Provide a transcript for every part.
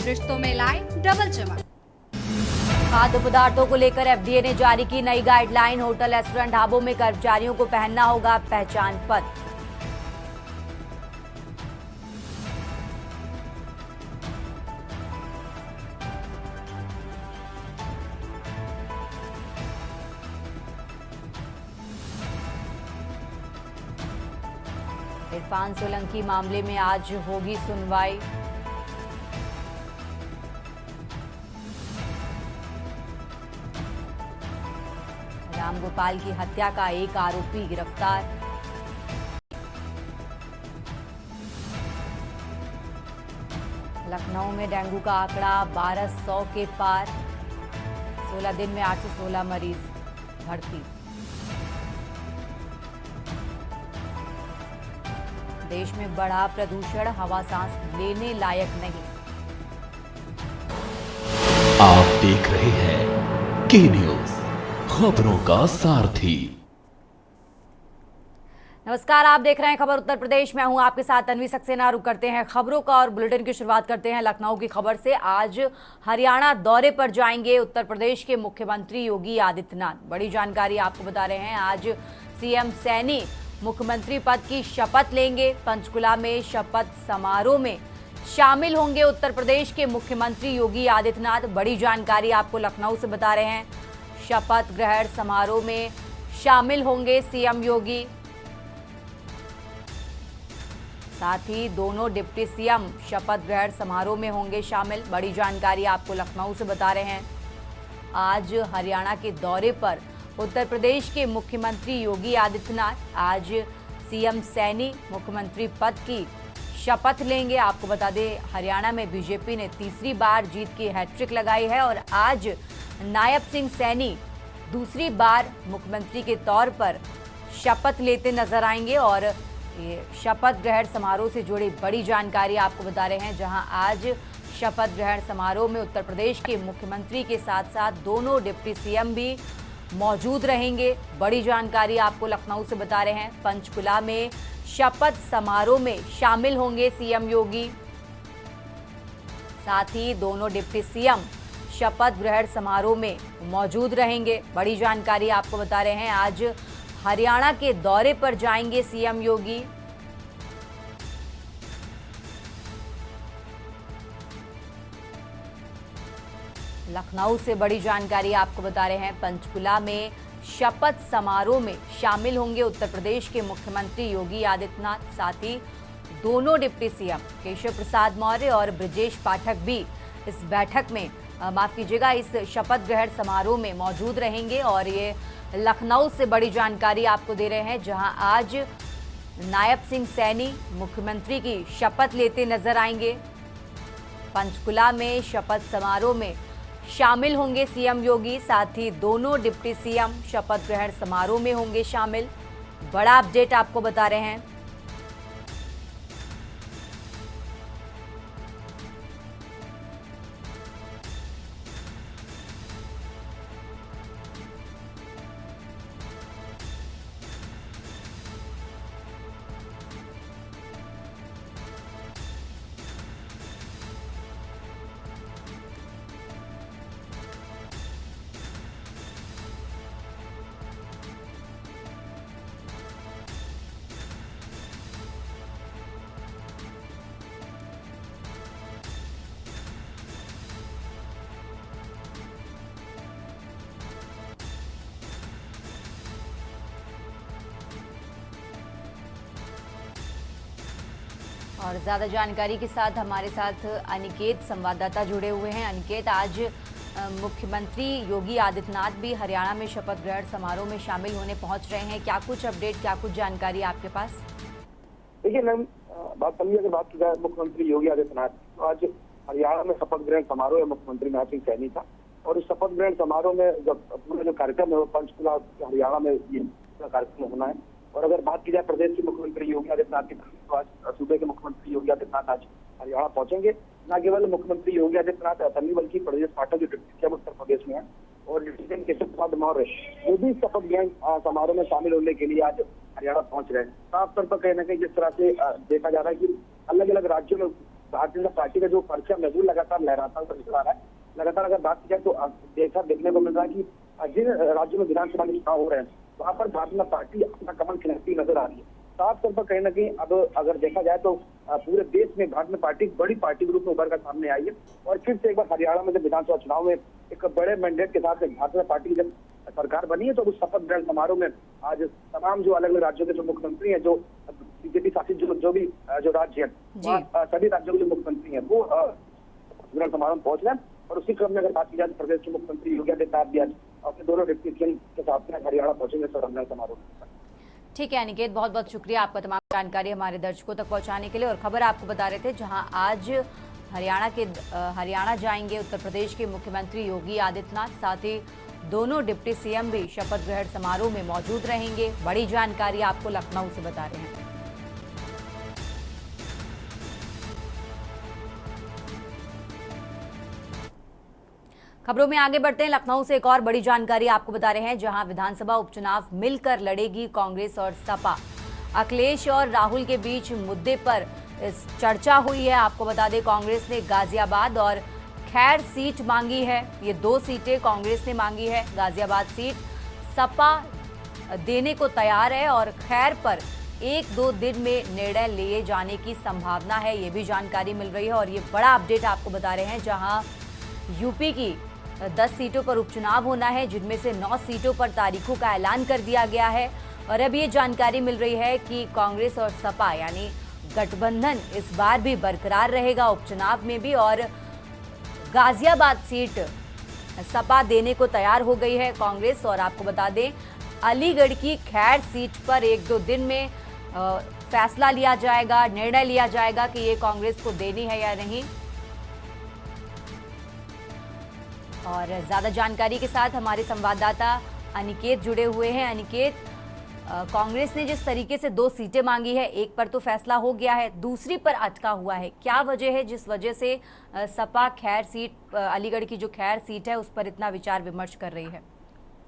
रिश्तों में लाए डबल चमक। खाद्य पदार्थों को लेकर एफडीए ने जारी की नई गाइडलाइन। होटल, रेस्टोरेंट, ढाबों में कर्मचारियों को पहनना होगा पहचान पत्र। इरफान सोलंकी मामले में आज होगी सुनवाई। रामगोपाल की हत्या का एक आरोपी गिरफ्तार। लखनऊ में डेंगू का आंकड़ा 1200 के पार। 16 दिन में 816 मरीज भर्ती। देश में बढ़ा प्रदूषण, हवा सांस लेने लायक नहीं। आप देख रहे हैं के न्यूज, खबरों का सारथी। नमस्कार, आप देख रहे हैं खबर उत्तर प्रदेश। मैं हूं आपके साथ तन्वी सक्सेना। रुक करते हैं खबरों का और बुलेटिन की शुरुआत करते हैं लखनऊ की खबर से। आज हरियाणा दौरे पर जाएंगे उत्तर प्रदेश के मुख्यमंत्री योगी आदित्यनाथ। बड़ी जानकारी आपको बता रहे हैं। आज सीएम सैनी मुख्यमंत्री पद की शपथ लेंगे। पंचकुला में शपथ समारोह में शामिल होंगे उत्तर प्रदेश के मुख्यमंत्री योगी आदित्यनाथ। बड़ी जानकारी आपको लखनऊ से बता रहे हैं। शपथ ग्रहण समारोह में शामिल होंगे सीएम योगी। साथ ही दोनों डिप्टी सीएम शपथ ग्रहण समारोह में होंगे शामिल। बड़ी जानकारी आपको लखनऊ से बता रहे हैं। आज हरियाणा के दौरे पर उत्तर प्रदेश के मुख्यमंत्री योगी आदित्यनाथ आज सीएम सैनी मुख्यमंत्री पद की शपथ लेंगे। आपको बता दें, हरियाणा में बीजेपी ने तीसरी बार जीत की हैट्रिक लगाई है और आज नायब सिंह सैनी दूसरी बार मुख्यमंत्री के तौर पर शपथ लेते नजर आएंगे। और ये शपथ ग्रहण समारोह से जुड़ी बड़ी जानकारी आपको बता रहे हैं, जहां आज शपथ ग्रहण समारोह में उत्तर प्रदेश के मुख्यमंत्री के साथ साथ दोनों डिप्टी सीएम भी मौजूद रहेंगे। बड़ी जानकारी आपको लखनऊ से बता रहे हैं। पंचकुला में शपथ समारोह में शामिल होंगे सीएम योगी। साथ ही दोनों डिप्टी सीएम शपथ ग्रहण समारोह में मौजूद रहेंगे। बड़ी जानकारी आपको बता रहे हैं। आज हरियाणा के दौरे पर जाएंगे सीएम योगी। लखनऊ से बड़ी जानकारी आपको बता रहे हैं। पंचकुला में शपथ समारोह में शामिल होंगे उत्तर प्रदेश के मुख्यमंत्री योगी आदित्यनाथ। साथ ही दोनों डिप्टी सीएम केशव प्रसाद मौर्य और ब्रजेश पाठक भी इस बैठक में माफ कीजिएगा इस शपथ ग्रहण समारोह में मौजूद रहेंगे। और ये लखनऊ से बड़ी जानकारी आपको दे रहे हैं, जहां आज नायब सिंह सैनी मुख्यमंत्री की शपथ लेते नजर आएंगे। पंचकुला में शपथ समारोह में शामिल होंगे सीएम योगी। साथ ही दोनों डिप्टी सीएम शपथ ग्रहण समारोह में होंगे शामिल। बड़ा अपडेट आपको बता रहे हैं। और ज्यादा जानकारी के साथ हमारे साथ अनिकेत संवाददाता जुड़े हुए हैं। अनिकेत, आज मुख्यमंत्री योगी आदित्यनाथ भी हरियाणा में शपथ ग्रहण समारोह में शामिल होने पहुंच रहे हैं। क्या कुछ अपडेट, क्या कुछ जानकारी आपके पास? देखिए मैम, अगर बात की जाए मुख्यमंत्री योगी आदित्यनाथ, तो आज हरियाणा में शपथ ग्रहण समारोह है। मुख्यमंत्री नायब सिंह सैनी था और इस शपथ ग्रहण समारोह में जब पूरा जो कार्यक्रम है वो पंचकुला हरियाणा में ये कार्यक्रम होना है। और अगर बात की जाए प्रदेश के मुख्यमंत्री योगी आदित्यनाथ की, तो आज सूबे के मुख्यमंत्री योगी आदित्यनाथ आज हरियाणा पहुंचेंगे। न केवल मुख्यमंत्री योगी आदित्यनाथ तभी बल्कि प्रदेश पाठक जो डिप्टी सीएम उत्तर प्रदेश में है और डिप्टी सीएम केशव प्रसाद मौर्य वो भी शपथ ग्रहण समारोह में शामिल होने के लिए आज हरियाणा पहुंच रहे हैं। साफ तौर पर कहीं ना कहीं जिस तरह से देखा जा रहा है कि अलग अलग राज्यों में भारतीय जनता पार्टी का जो परचम है वो लगातार लहराता हुआ नजर आ रहा है। लगातार अगर बात की जाए तो देखने को मिल रहा है कि जिन राज्यों में विधानसभा के चुनाव हो रहे हैं वहां पर भारतीय जनता पार्टी अपना कमल खिलाती नजर आ रही है। साफ तौर पर कहीं ना कहीं अब अगर देखा जाए तो पूरे देश में भारतीय जनता पार्टी बड़ी पार्टी के रूप में उभर कर सामने आई है। और फिर से एक बार हरियाणा में जब विधानसभा चुनाव में एक बड़े मैंडेट के साथ भारतीय जनता पार्टी की जब सरकार बनी है तो उस शपथ ग्रहण समारोह में आज तमाम जो अलग अलग राज्यों के जो मुख्यमंत्री हैं, जो बीजेपी शासित जो भी जो राज्य है, सभी राज्यों के जो मुख्यमंत्री हैं वो ग्रहण समारोह में पहुंच रहे हैं। और उसी क्रम में अगर बात की जाए तो प्रदेश के मुख्यमंत्री योगी आदित्यनाथ भी आज अपने दोनों डिप्टी सीएम के साथ में हरियाणा पहुंचेंगे ग्रहण समारोह में। ठीक है अनिकेत, बहुत बहुत शुक्रिया आपका तमाम जानकारी हमारे दर्शकों तक पहुंचाने के लिए। और खबर आपको बता रहे थे जहां आज हरियाणा जाएंगे उत्तर प्रदेश के मुख्यमंत्री योगी आदित्यनाथ, साथ ही दोनों डिप्टी सीएम भी शपथ ग्रहण समारोह में मौजूद रहेंगे। बड़ी जानकारी आपको लखनऊ से बता रहे हैं। खबरों में आगे बढ़ते हैं। लखनऊ से एक और बड़ी जानकारी आपको बता रहे हैं जहां विधानसभा उपचुनाव मिलकर लड़ेगी कांग्रेस और सपा। अखिलेश और राहुल के बीच मुद्दे पर इस चर्चा हुई है। आपको बता दें कांग्रेस ने गाजियाबाद और खैर सीट मांगी है। ये 2 सीटें कांग्रेस ने मांगी है। गाजियाबाद सीट सपा देने को तैयार है और खैर पर 1-2 दिन में निर्णय लिए जाने की संभावना है, ये भी जानकारी मिल रही है। और ये बड़ा अपडेट आपको बता रहे हैं जहां यूपी की 10 सीटों पर उपचुनाव होना है, जिनमें से 9 सीटों पर तारीखों का ऐलान कर दिया गया है। और अब ये जानकारी मिल रही है कि कांग्रेस और सपा यानी गठबंधन इस बार भी बरकरार रहेगा उपचुनाव में भी। और गाजियाबाद सीट सपा देने को तैयार हो गई है कांग्रेस। और आपको बता दें अलीगढ़ की खैर सीट पर 1-2 दिन में फैसला लिया जाएगा, निर्णय लिया जाएगा कि ये कांग्रेस को देनी है या नहीं। और ज्यादा जानकारी के साथ हमारे संवाददाता अनिकेत जुड़े हुए हैं। अनिकेत, कांग्रेस ने जिस तरीके से 2 सीटें मांगी है, एक पर तो फैसला हो गया है, दूसरी पर अटका हुआ है, क्या वजह है जिस वजह से सपा खैर सीट, अलीगढ़ की जो खैर सीट है उस पर इतना विचार विमर्श कर रही है?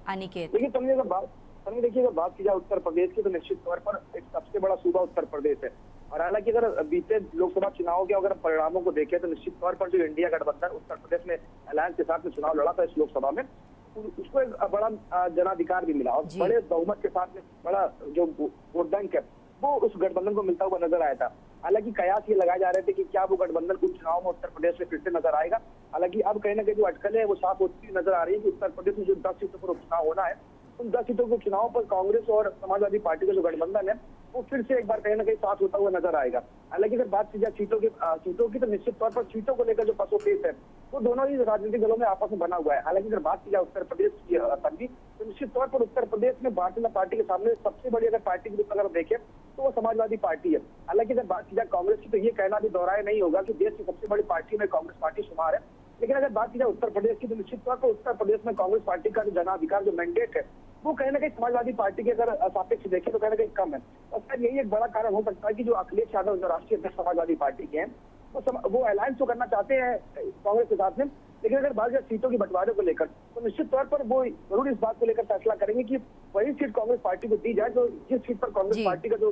अनिकेत देखिए अगर बात की जाए उत्तर प्रदेश की तो निश्चित तौर पर एक सबसे बड़ा सूबा उत्तर प्रदेश है। और हालांकि अगर बीते लोकसभा चुनाव के अगर परिणामों को देखें तो निश्चित तौर पर जो इंडिया गठबंधन उत्तर प्रदेश में अलायंस के साथ में चुनाव लड़ा था इस लोकसभा में, उसको एक बड़ा जनाधिकार भी मिला और बड़े बहुमत के साथ में बड़ा जो वोट बैंक है वो उस गठबंधन को मिलता हुआ नजर आया था। हालांकि कयास ये लगाए जा रहे थे कि क्या वो गठबंधन कुछ चुनाव में उत्तर प्रदेश में फिर से नजर आएगा। हालांकि अब कहीं ना कहीं जो अटकलें है वो साफ होती नजर आ रही है कि उत्तर प्रदेश में जो 10 सीटों पर उपचुनाव होना है, उन 10 सीटों के चुनाव पर कांग्रेस और समाजवादी पार्टी का जो गठबंधन है वो फिर से एक बार कहीं ना कहीं साथ होता हुआ नजर आएगा। हालांकि अगर बात की जाए सीटों की तो निश्चित तौर पर सीटों को लेकर जो पसोपेश है वो दोनों ही राजनीतिक दलों में आपस में बना हुआ है। हालांकि अगर बात की जाए उत्तर प्रदेश की तंगी तो निश्चित तौर पर उत्तर प्रदेश में भारतीय जनता पार्टी के सामने सबसे बड़ी अगर पार्टी के रूप में अगर देखें तो वो समाजवादी पार्टी है। हालांकि अगर बात की जाए कांग्रेस की तो ये कहना भी दोहराया नहीं होगा कि देश की सबसे बड़ी पार्टी में कांग्रेस पार्टी शुमार है। लेकिन अगर बात की जाए उत्तर प्रदेश की तो निश्चित तौर पर उत्तर प्रदेश में कांग्रेस पार्टी का जो जनाधिकार जो मैंडेट है वो कहीं ना कहीं समाजवादी पार्टी के अगर सापेक्ष देखें तो कहीं ना कहीं कम है। और शायद यही एक बड़ा कारण हो सकता है कि जो अखिलेश यादव जो राष्ट्रीय अध्यक्ष समाजवादी पार्टी के हैं वो अलायंस तो करना चाहते हैं कांग्रेस के साथ में, लेकिन अगर बात जाए सीटों के बंटवारे को लेकर तो निश्चित तौर पर वो जरूर इस बात को लेकर फैसला करेंगे कि वही सीट कांग्रेस पार्टी को दी जाए जो जिस सीट पर कांग्रेस पार्टी का जो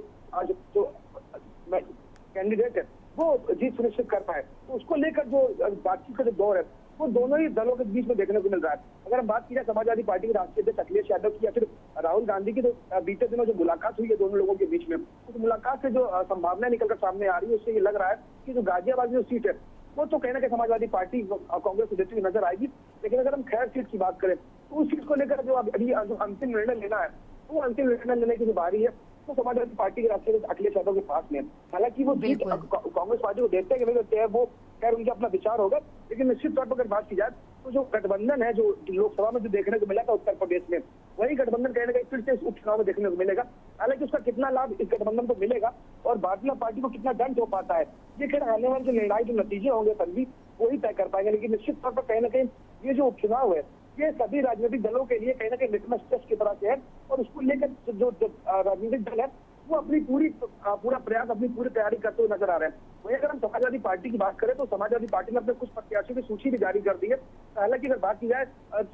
कैंडिडेट है वो जीत सुनिश्चित कर पाए। तो उसको लेकर जो बातचीत का जो दौर है वो दोनों ही दलों के बीच में देखने को मिल रहा है। अगर हम बात की जाए समाजवादी पार्टी के राष्ट्रीय अध्यक्ष अखिलेश यादव की या फिर राहुल गांधी की, तो बीते दिनों जो मुलाकात हुई है दोनों लोगों के बीच में, उस मुलाकात से जो संभावना निकलकर सामने आ रही है उससे ये लग रहा है कि जो गाजियाबाद की जो सीट है वो तो कहीं ना कहीं समाजवादी पार्टी कांग्रेस को देती हुई नजर आएगी। लेकिन अगर हम खैर सीट की बात करें तो उस सीट को लेकर जो अभी जो अंतिम निर्णय लेना है वो अंतिम निर्णय लेने की जो बारी है तो समाजवादी पार्टी के राष्ट्रीय अखिलेश यादव के पास में। हालांकि वो सीट कांग्रेस पार्टी को देते हैं कि नहीं देते हैं वो खैर उनका अपना विचार होगा। लेकिन निश्चित तौर पर अगर बात की जाए तो जो गठबंधन है जो लोकसभा में जो देखने को मिला था उत्तर प्रदेश में, वही गठबंधन कहीं ना कहीं फिर से इस उपचुनाव में देखने को मिलेगा। हालांकि उसका कितना लाभ इस गठबंधन को मिलेगा और भारतीय जनता पार्टी को कितना दंड हो पाता है ये खैर आने वाले जो निर्णायक जो नतीजे होंगे तभी वही तय कर पाएंगे। लेकिन निश्चित तौर पर कहीं ना कहीं ये जो उपचुनाव है ये सभी राजनीतिक दलों के लिए कहीं ना कहीं लिटमस टेस्ट की तरह से है और उसको लेकर जो राजनीतिक दल है वो अपनी पूरा प्रयास अपनी पूरी तैयारी करते हुए नजर आ रहे हैं। वहीं अगर हम समाजवादी पार्टी की बात करें तो समाजवादी पार्टी ने अपने कुछ प्रत्याशियों की सूची भी जारी कर दी है। हालांकि अगर बात की जाए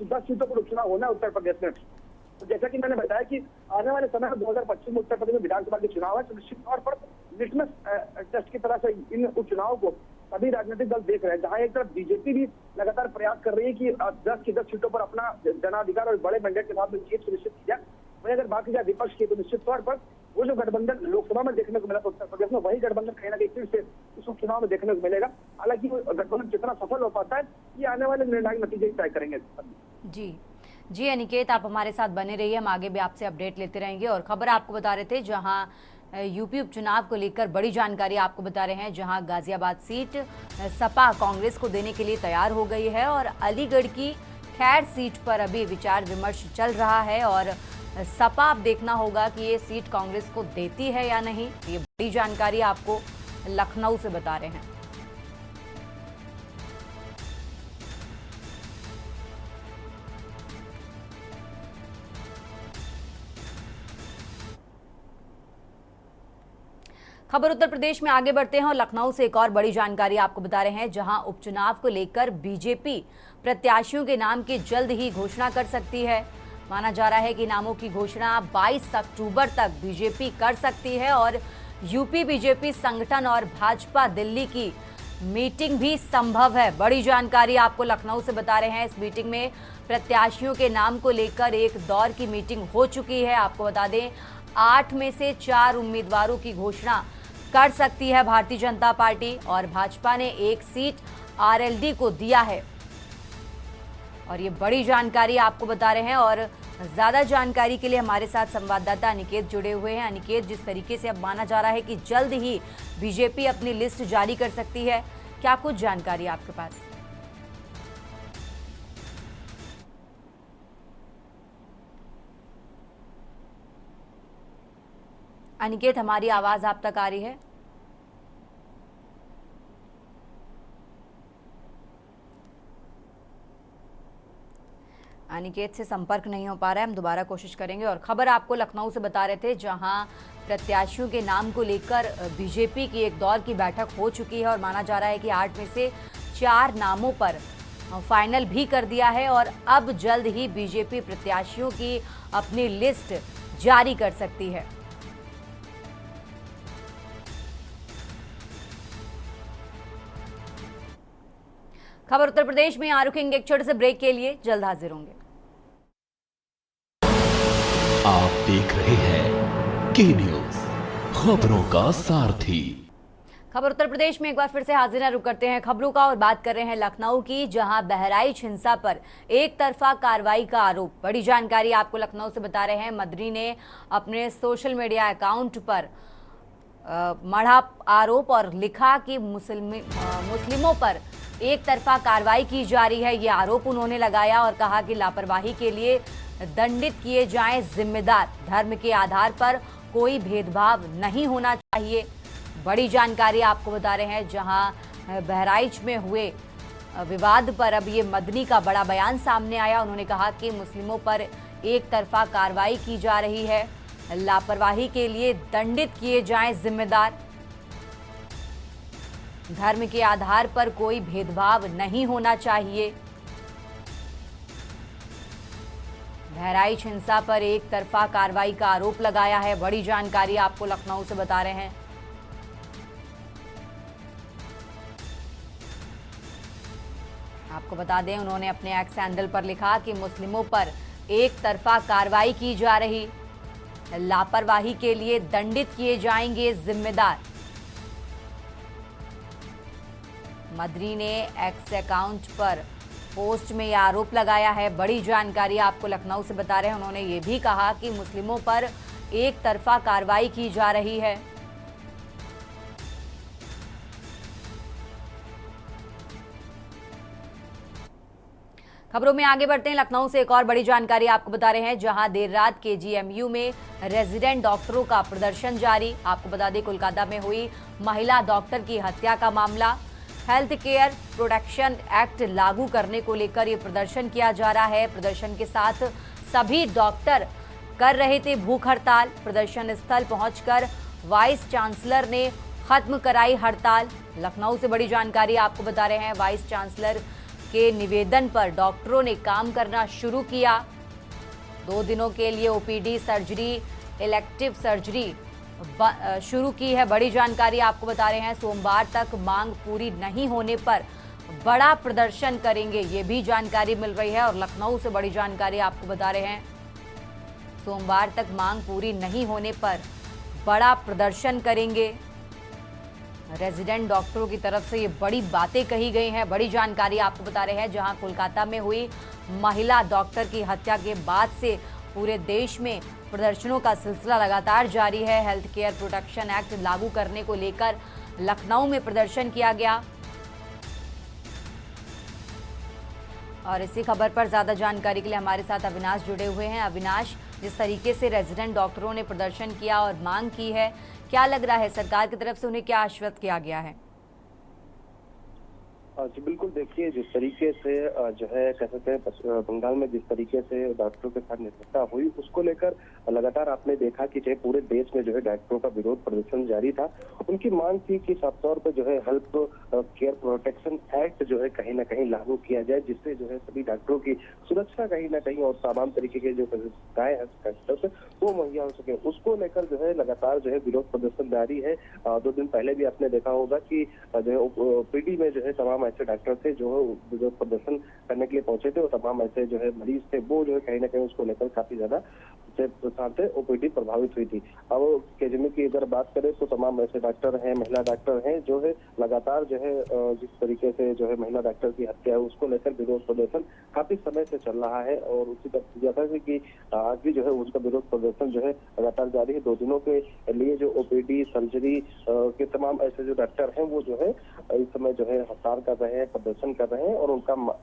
10 सीटों पर उपचुनाव होना है उत्तर प्रदेश में, तो जैसा कि मैंने बताया कि आने वाले समय में 2025 में उत्तर प्रदेश में विधानसभा के चुनाव है, तो निश्चित तौर पर लिटमस टेस्ट की तरह से इन उपचुनाव को सभी राजनीतिक दल देख रहे हैं। जहां एक तरफ बीजेपी भी लगातार प्रयास कर रही है कि 10 की 10 सीटों पर अपना जनाधिकार और बड़े मैंडेट के साथ में जीत सुनिश्चित की जाए। वहीं अगर बात की जाए विपक्ष की, तो निश्चित तौर पर वो जो गठबंधन लोकसभा में देखने को मिला था उत्तर प्रदेश में, वही गठबंधन कहीं ना कहीं फिर से इस उपचुनाव में देखने को मिलेगा। हालांकि वो गठबंधन कितना सफल हो पाता है, ये आने वाले निर्णायक नतीजे तय करेंगे। जी अनिकेत, आप हमारे साथ बने रहिए, हम आगे भी आपसे अपडेट लेते रहेंगे। और खबर आपको बता रहे थे, जहां यूपी उपचुनाव को लेकर बड़ी जानकारी आपको बता रहे हैं, जहां गाजियाबाद सीट सपा कांग्रेस को देने के लिए तैयार हो गई है और अलीगढ़ की खैर सीट पर अभी विचार विमर्श चल रहा है और सपा अब देखना होगा कि ये सीट कांग्रेस को देती है या नहीं। ये बड़ी जानकारी आपको लखनऊ से बता रहे हैं। खबर उत्तर प्रदेश में आगे बढ़ते हैं और लखनऊ से एक और बड़ी जानकारी आपको बता रहे हैं, जहां उपचुनाव को लेकर बीजेपी प्रत्याशियों के नाम की जल्द ही घोषणा कर सकती है। माना जा रहा है कि नामों की घोषणा 22 अक्टूबर तक बीजेपी कर सकती है और यूपी बीजेपी संगठन और भाजपा दिल्ली की मीटिंग भी संभव है। बड़ी जानकारी आपको लखनऊ से बता रहे हैं। इस मीटिंग में प्रत्याशियों के नाम को लेकर एक दौर की मीटिंग हो चुकी है। आपको बता दें, 8 में से 4 उम्मीदवारों की घोषणा कर सकती है भारतीय जनता पार्टी और भाजपा ने 1 सीट आरएलडी को दिया है। और ये बड़ी जानकारी आपको बता रहे हैं और ज्यादा जानकारी के लिए हमारे साथ संवाददाता अनिकेत जुड़े हुए हैं। अनिकेत, जिस तरीके से अब माना जा रहा है कि जल्द ही बीजेपी अपनी लिस्ट जारी कर सकती है, क्या कुछ जानकारी आपके पास? अनिकेत, हमारी आवाज आप तक आ रही है? अनिकेत से संपर्क नहीं हो पा रहा है, हम दोबारा कोशिश करेंगे। और खबर आपको लखनऊ से बता रहे थे, जहां प्रत्याशियों के नाम को लेकर बीजेपी की एक दौर की बैठक हो चुकी है और माना जा रहा है कि 8 में से 4 नामों पर फाइनल भी कर दिया है और अब जल्द ही बीजेपी प्रत्याशियों की अपनी लिस्ट जारी कर सकती है। खबर उत्तर प्रदेश में आ रुकेंगे एक छोटे से ब्रेक के लिए, जल्द हाजिर होंगे। आप देख रहे हैं के न्यूज, खबरों का सारथी। खबर उत्तर प्रदेश में एक बार फिर से हाजिर रुक करते हैं खबरों का और बात कर रहे हैं लखनऊ की, जहां बहराइच हिंसा पर एक तरफा कार्रवाई का आरोप। बड़ी जानकारी आपको लखनऊ से बता रहे हैं। मदरी ने अपने सोशल मीडिया अकाउंट पर मढ़ा आरोप और लिखा कि मुस्लिमों पर एक तरफा कार्रवाई की जा रही है। ये आरोप उन्होंने लगाया और कहा कि लापरवाही के लिए दंडित किए जाएं जिम्मेदार। धर्म के आधार पर कोई भेदभाव नहीं होना चाहिए। बड़ी जानकारी आपको बता रहे हैं, जहां बहराइच में हुए विवाद पर अब ये मदनी का बड़ा बयान सामने आया। उन्होंने कहा कि मुस्लिमों पर एक तरफा कार्रवाई की जा रही है, लापरवाही के लिए दंडित किए जाएं जिम्मेदार। धर्म के आधार पर कोई भेदभाव नहीं होना चाहिए। बहराइच हिंसा पर एक तरफा कार्रवाई का आरोप लगाया है। बड़ी जानकारी आपको लखनऊ से बता रहे हैं। आपको बता दें, उन्होंने अपने एक्स हैंडल पर लिखा कि मुस्लिमों पर एक तरफा कार्रवाई की जा रही, लापरवाही के लिए दंडित किए जाएंगे जिम्मेदार। मदरी ने एक्स अकाउंट पर पोस्ट में यह आरोप लगाया है। बड़ी जानकारी आपको लखनऊ से बता रहे हैं। उन्होंने ये भी कहा कि मुस्लिमों पर एक तरफा कार्रवाई की जा रही है। खबरों में आगे बढ़ते हैं। लखनऊ से एक और बड़ी जानकारी आपको बता रहे हैं, जहां देर रात केजीएमयू में रेजिडेंट डॉक्टरों का प्रदर्शन जारी। आपको बता दें, कोलकाता में हुई महिला डॉक्टर की हत्या का मामला। हेल्थ केयर प्रोटेक्शन एक्ट लागू करने को लेकर ये प्रदर्शन किया जा रहा है। प्रदर्शन के साथ सभी डॉक्टर कर रहे थे भूख हड़ताल। प्रदर्शन स्थल पहुंचकर वाइस चांसलर ने खत्म कराई हड़ताल। लखनऊ से बड़ी जानकारी आपको बता रहे हैं, वाइस चांसलर के निवेदन पर डॉक्टरों ने काम करना शुरू किया। 2 दिनों के लिए ओपीडी सर्जरी, इलेक्टिव सर्जरी शुरू की है। बड़ी जानकारी आपको बता रहे हैं, सोमवार तक मांग पूरी नहीं होने पर बड़ा प्रदर्शन करेंगे, ये भी जानकारी मिल रही है। और लखनऊ से बड़ी जानकारी आपको बता रहे हैं, सोमवार तक मांग पूरी नहीं होने पर बड़ा प्रदर्शन करेंगे। रेजिडेंट डॉक्टरों की तरफ से ये बड़ी बातें कही गई हैं। बड़ी जानकारी आपको बता रहे हैं, जहां कोलकाता में हुई महिला डॉक्टर की हत्या के बाद से पूरे देश में प्रदर्शनों का सिलसिला लगातार जारी है। हेल्थ केयर प्रोटेक्शन एक्ट लागू करने को लेकर लखनऊ में प्रदर्शन किया गया। और इसी खबर पर ज्यादा जानकारी के लिए हमारे साथ अविनाश जुड़े हुए हैं। अविनाश, जिस तरीके से रेजिडेंट डॉक्टरों ने प्रदर्शन किया और मांग की है, क्या लग रहा है सरकार की तरफ से उन्हें क्या आश्वस्त किया गया है? जी बिल्कुल, देखिए जिस तरीके से जो है कह सकते हैं बंगाल में जिस तरीके से डॉक्टरों के साथ निर्भरता हुई, उसको लेकर लगातार आपने देखा कि चाहे पूरे देश में जो है डॉक्टरों का विरोध प्रदर्शन जारी था। उनकी मांग थी कि साफ तौर पर जो है हेल्थ केयर प्रोटेक्शन एक्ट जो है कहीं ना कहीं लागू किया जाए, जिससे जो है सभी डॉक्टरों की सुरक्षा कहीं ना कहीं और तमाम तरीके के जो सुविधाएं हैं वो मुहैया हो सके। उसको लेकर जो है लगातार जो है विरोध प्रदर्शन जारी है। 2 दिन पहले भी आपने देखा होगा कि जो है ओपीडी में जो है तमाम ऐसे डॉक्टर थे जो विरोध प्रदर्शन करने के लिए पहुंचे थे, और तमाम ऐसे जो है मरीज थे वो जो है कहीं ना कहीं उसको लेकर काफी ज्यादा साथ ओपीडी प्रभावित हुई थी। अब केजरीवाल की अगर बात करें तो तमाम ऐसे डॉक्टर हैं, महिला डॉक्टर हैं जो है लगातार जो है जिस तरीके से जो है महिला डॉक्टर की हत्या है उसको लेकर विरोध प्रदर्शन काफी समय से चल रहा है। और उसी तरह कि आज भी जो है उसका विरोध प्रदर्शन जो है लगातार जारी है। 2 दिनों के लिए जो ओपीडी सर्जरी के तमाम ऐसे जो डॉक्टर हैं वो जो है इस समय जो है हड़ताल कर रहे हैं, प्रदर्शन कर रहे हैं, और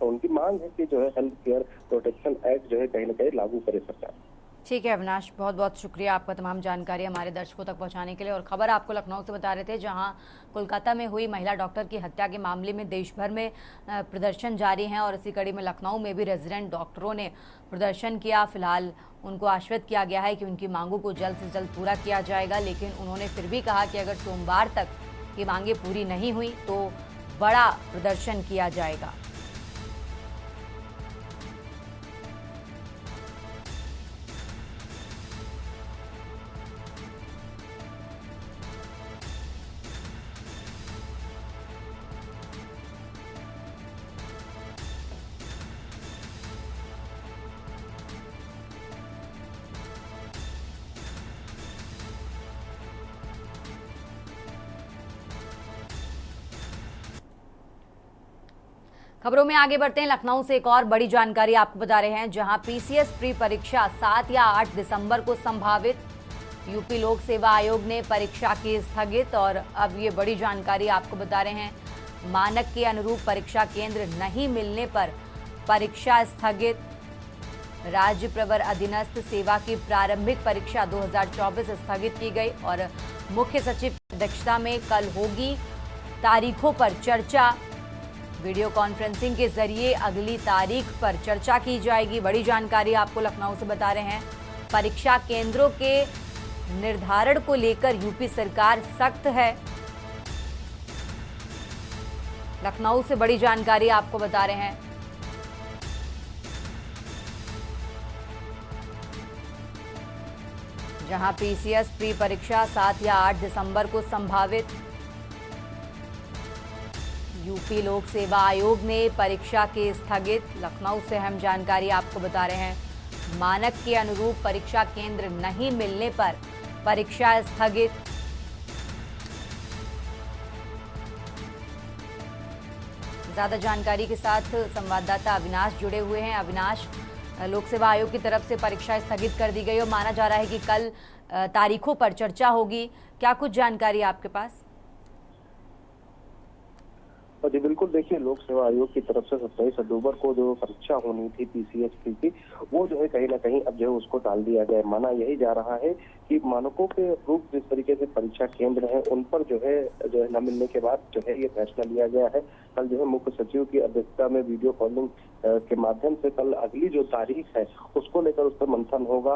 उनकी मांग है कि जो है हेल्थ केयर प्रोटेक्शन एक्ट जो है कहीं ना कहीं लागू करे सरकार। ठीक है अविनाश, बहुत बहुत शुक्रिया आपका तमाम जानकारी हमारे दर्शकों तक पहुंचाने के लिए। और खबर आपको लखनऊ से बता रहे थे, जहां कोलकाता में हुई महिला डॉक्टर की हत्या के मामले में देश भर में प्रदर्शन जारी हैं, और इसी कड़ी में लखनऊ में भी रेजिडेंट डॉक्टरों ने प्रदर्शन किया। फिलहाल उनको आश्वस्त किया गया है कि उनकी मांगों को जल्द से जल्द पूरा किया जाएगा, लेकिन उन्होंने फिर भी कहा कि अगर सोमवार तक ये मांगे पूरी नहीं हुई तो बड़ा प्रदर्शन किया जाएगा। खबरों में आगे बढ़ते हैं। लखनऊ से एक और बड़ी जानकारी आपको बता रहे हैं, जहां पीसीएस प्री परीक्षा 7 या 8 दिसंबर को संभावित। यूपी लोक सेवा आयोग ने परीक्षा की स्थगित। और अब ये बड़ी जानकारी आपको बता रहे हैं, मानक के अनुरूप परीक्षा केंद्र नहीं मिलने पर परीक्षा स्थगित। राज्य प्रवर अधीनस्थ सेवा की प्रारंभिक परीक्षा 2024 स्थगित की गई। और मुख्य सचिव की अध्यक्षता में कल होगी तारीखों पर चर्चा। वीडियो कॉन्फ्रेंसिंग के जरिए अगली तारीख पर चर्चा की जाएगी। बड़ी जानकारी आपको लखनऊ से बता रहे हैं, परीक्षा केंद्रों के निर्धारण को लेकर यूपी सरकार सख्त है। लखनऊ से बड़ी जानकारी आपको बता रहे हैं, जहां पीसीएस प्री परीक्षा 7 या 8 दिसंबर को संभावित। यूपी लोक सेवा आयोग ने परीक्षा के स्थगित। लखनऊ से अहम जानकारी आपको बता रहे हैं, मानक के अनुरूप परीक्षा केंद्र नहीं मिलने पर परीक्षा स्थगित। ज्यादा जानकारी के साथ संवाददाता अविनाश जुड़े हुए हैं। अविनाश, लोक सेवा आयोग की तरफ से परीक्षा स्थगित कर दी गई और माना जा रहा है कि कल तारीखों पर चर्चा होगी, क्या कुछ जानकारी आपके पास? जी बिल्कुल, देखिए लोक सेवा आयोग की तरफ से 27 अक्टूबर को जो परीक्षा होनी थी पीसीएस की, वो जो है कहीं ना कहीं अब जो है उसको टाल दिया गया है। माना यही जा रहा है कि मानकों के अनुरूप जिस तरीके से परीक्षा केंद्र है उन पर जो है न मिलने के बाद जो है ये फैसला लिया गया है कल जो है मुख्य सचिव की अध्यक्षता में वीडियो कॉलिंग के माध्यम से कल अगली जो तारीख है उसको लेकर उस पर मंथन होगा।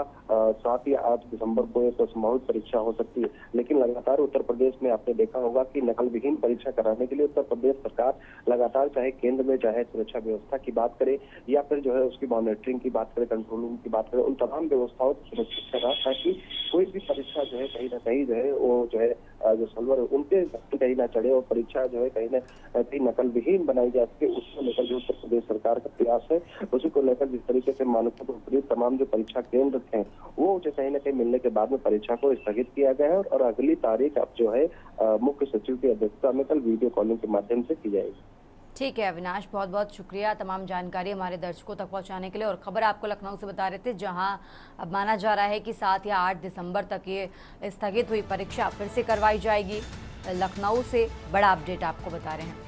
7 या 8 दिसंबर को एक संभावित परीक्षा हो सकती है। लेकिन लगातार उत्तर प्रदेश में आपने देखा होगा कि नकल विहीन परीक्षा कराने के लिए उत्तर प्रदेश सरकार लगातार चाहे केंद्र में चाहे सुरक्षा व्यवस्था की बात करे या फिर जो है उसकी मॉनिटरिंग की बात करे, कंट्रोलिंग की बात करे, उन तमाम व्यवस्थाओं को सुरक्षित कर रहा है ताकि कोई भी परीक्षा जो है कहीं ना कहीं जो है वो जो है जो सर्वर उनके कहीं ना चढ़े और परीक्षा जो है कहीं ना कहीं नकल विहीन बनाई जा सके। उसको लेकर जो उत्तर प्रदेश सरकार का प्रयास है उसी को लेकर जिस तरीके से मानकों के विपरीत तमाम जो परीक्षा केंद्र थे वो जो कहीं ना कहीं मिलने के बाद में परीक्षा को स्थगित किया गया है और अगली तारीख अब जो है मुख्य सचिव की अध्यक्षता में कल वीडियो कॉलिंग के माध्यम से की जाएगी। ठीक है अविनाश, बहुत बहुत शुक्रिया तमाम जानकारी हमारे दर्शकों तक पहुंचाने के लिए। और खबर आपको लखनऊ से बता रहे थे, जहां अब माना जा रहा है कि 7 या 8 दिसंबर तक ये स्थगित हुई परीक्षा फिर से करवाई जाएगी। लखनऊ से बड़ा अपडेट आपको बता रहे हैं।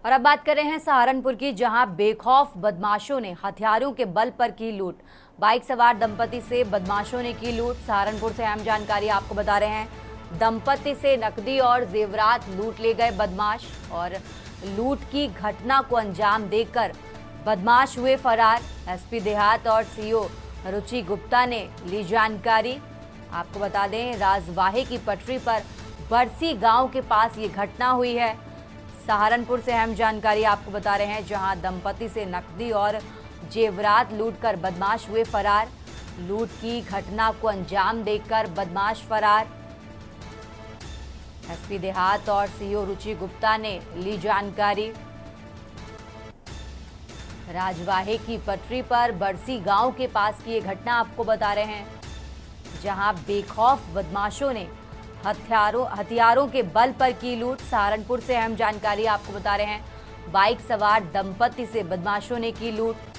और अब बात कर रहे हैं सहारनपुर की, जहां बेखौफ बदमाशों ने हथियारों के बल पर की लूट। बाइक सवार दंपति से बदमाशों ने की लूट। सहारनपुर से अहम जानकारी आपको बता रहे हैं। दंपति से नकदी और जेवरात लूट ले गए बदमाश और लूट की घटना को अंजाम देकर बदमाश हुए फरार। एसपी देहात और सीओ रुचि गुप्ता ने ली जानकारी। आपको बता दें, राजवाहे की पटरी पर बरसी गांव के पास ये घटना हुई है। सहारनपुर से अहम जानकारी आपको बता रहे हैं, जहां दंपति से नकदी और जेवरात लूटकर बदमाश हुए फरार। लूट की घटना को अंजाम देकर बदमाश फरार। एसपी देहात और सीओ रुचि गुप्ता ने ली जानकारी। राजवाहे की पटरी पर बरसी गांव के पास की ये घटना आपको बता रहे हैं, जहां बेखौफ बदमाशों ने हथियारों के बल पर की लूट। सहारनपुर से अहम जानकारी आपको बता रहे हैं। बाइक सवार दंपति से बदमाशों ने की लूट।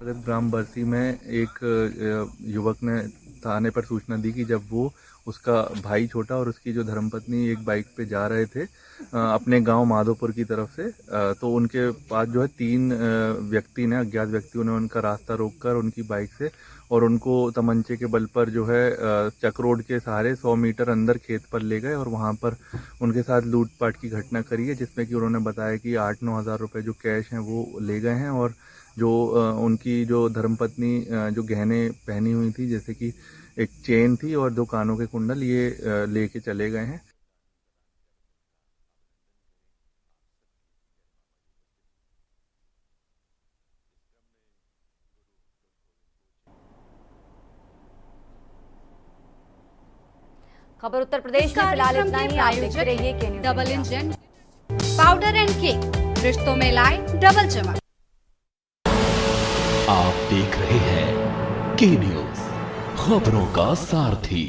ग्राम बरसी में एक युवक ने थाने पर सूचना दी कि जब वो उसका भाई छोटा और उसकी जो धर्मपत्नी एक बाइक पे जा रहे थे अपने गांव माधोपुर की तरफ से, तो उनके पास जो है 3 व्यक्ति ने, अज्ञात व्यक्तियों ने उनका रास्ता रोककर उनकी बाइक से और उनको तमंचे के बल पर जो है चक रोड के सहारे 100 मीटर अंदर खेत पर ले गए और वहां पर उनके साथ लूटपाट की घटना करी है, जिसमें कि उन्होंने बताया कि 8-9 हज़ार रुपये जो कैश हैं वो ले गए हैं और जो उनकी जो धर्मपत्नी जो गहने पहनी हुई थी, जैसे कि एक चेन थी और 2 कानों के कुंडल, ये लेके चले गए हैं। खबर उत्तर प्रदेश में फिलहाल इतना ही। आप देखते रहिए के news double engine powder and cake, रिश्तों में लाए डबल चमक। आप देख रहे हैं के न्यूज़, खबरों का सारथी।